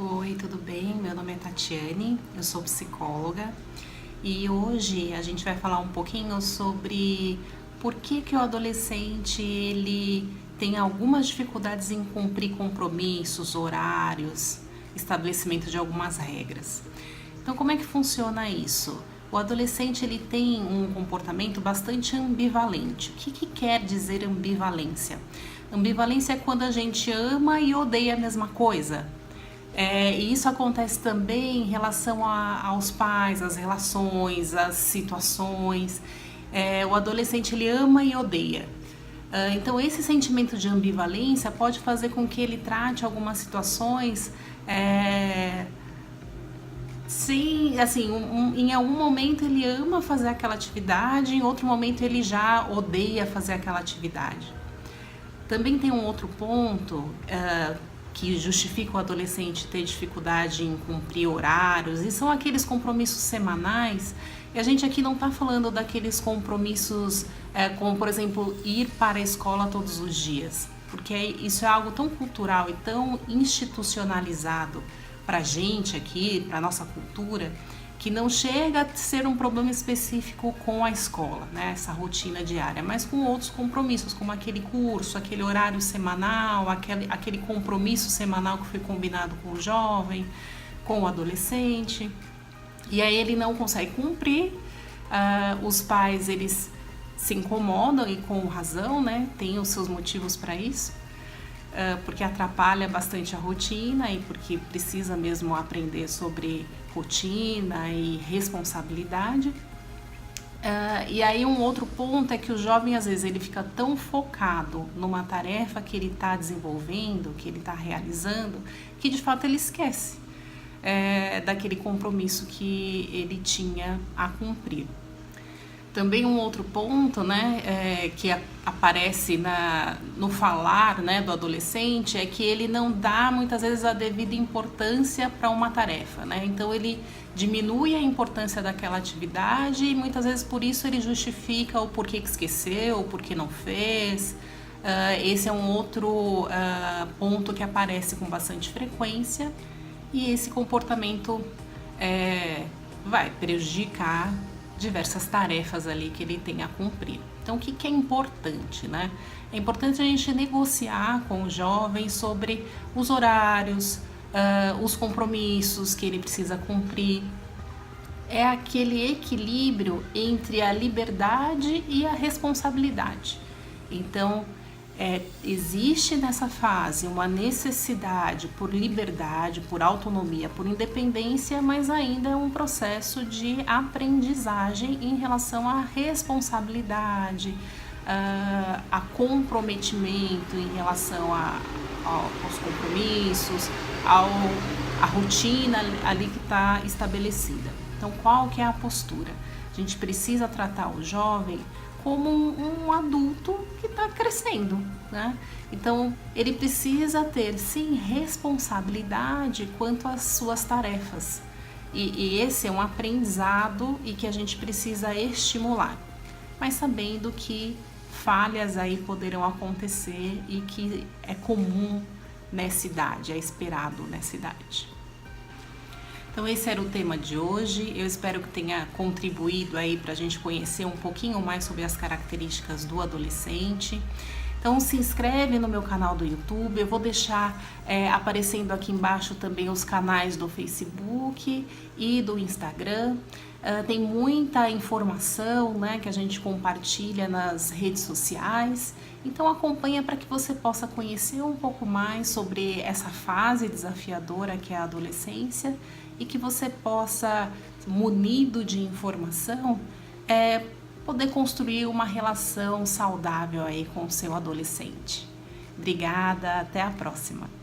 Oi, tudo bem? Meu nome é Tatiane, eu sou psicóloga e hoje a gente vai falar um pouquinho sobre por que o adolescente ele tem algumas dificuldades em cumprir compromissos, horários, estabelecimento de algumas regras. Então, como é que funciona isso? O adolescente ele tem um comportamento bastante ambivalente. O que quer dizer ambivalência? Ambivalência é quando a gente ama e odeia a mesma coisa. E isso acontece também em relação aos pais, às relações, às situações. O adolescente ele ama e odeia. Então esse sentimento de ambivalência pode fazer com que ele trate algumas situações sim, assim, em algum momento ele ama fazer aquela atividade, em outro momento ele já odeia fazer aquela atividade. Também tem um outro ponto que justifica o adolescente ter dificuldade em cumprir horários, e são aqueles compromissos semanais. E a gente aqui não está falando daqueles compromissos como, por exemplo, ir para a escola todos os dias, porque isso é algo tão cultural e tão institucionalizado para a gente aqui, para a nossa cultura, que não chega a ser um problema específico com a escola, né? Essa rotina diária, mas com outros compromissos, como aquele curso, aquele horário semanal, aquele compromisso semanal que foi combinado com o jovem, com o adolescente, e aí ele não consegue cumprir. Os pais, eles se incomodam, e com razão, né? Tem os seus motivos para isso, porque atrapalha bastante a rotina e porque precisa mesmo aprender sobre rotina e responsabilidade. E aí um outro ponto é que o jovem às vezes ele fica tão focado numa tarefa que ele está desenvolvendo, que ele está realizando, que de fato ele esquece daquele compromisso que ele tinha a cumprir. Também um outro ponto, né, que aparece no falar, né, do adolescente é que ele não dá muitas vezes a devida importância para uma tarefa, né? Então ele diminui a importância daquela atividade e muitas vezes por isso ele justifica o porquê que esqueceu, o porquê não fez. Esse é um outro ponto que aparece com bastante frequência, e esse comportamento vai prejudicar diversas tarefas ali que ele tem a cumprir. Então, o que é importante, né? É importante a gente negociar com o jovem sobre os horários, os compromissos que ele precisa cumprir. É aquele equilíbrio entre a liberdade e a responsabilidade. Então, existe nessa fase uma necessidade por liberdade, por autonomia, por independência, mas ainda é um processo de aprendizagem em relação à responsabilidade, a comprometimento em relação aos compromissos, à rotina ali que está estabelecida. Então, qual que é a postura? A gente precisa tratar o jovem como um adulto que está crescendo, né? Então, ele precisa ter, sim, responsabilidade quanto às suas tarefas. E esse é um aprendizado e que a gente precisa estimular, mas sabendo que falhas aí poderão acontecer e que é comum nessa idade, é esperado nessa idade. Então esse era o tema de hoje, eu espero que tenha contribuído aí para a gente conhecer um pouquinho mais sobre as características do adolescente. Então se inscreve no meu canal do YouTube, eu vou deixar aparecendo aqui embaixo também os canais do Facebook e do Instagram. Tem muita informação, né, que a gente compartilha nas redes sociais, então acompanha para que você possa conhecer um pouco mais sobre essa fase desafiadora que é a adolescência e que você possa, munido de informação, poder construir uma relação saudável aí com o seu adolescente. Obrigada, até a próxima!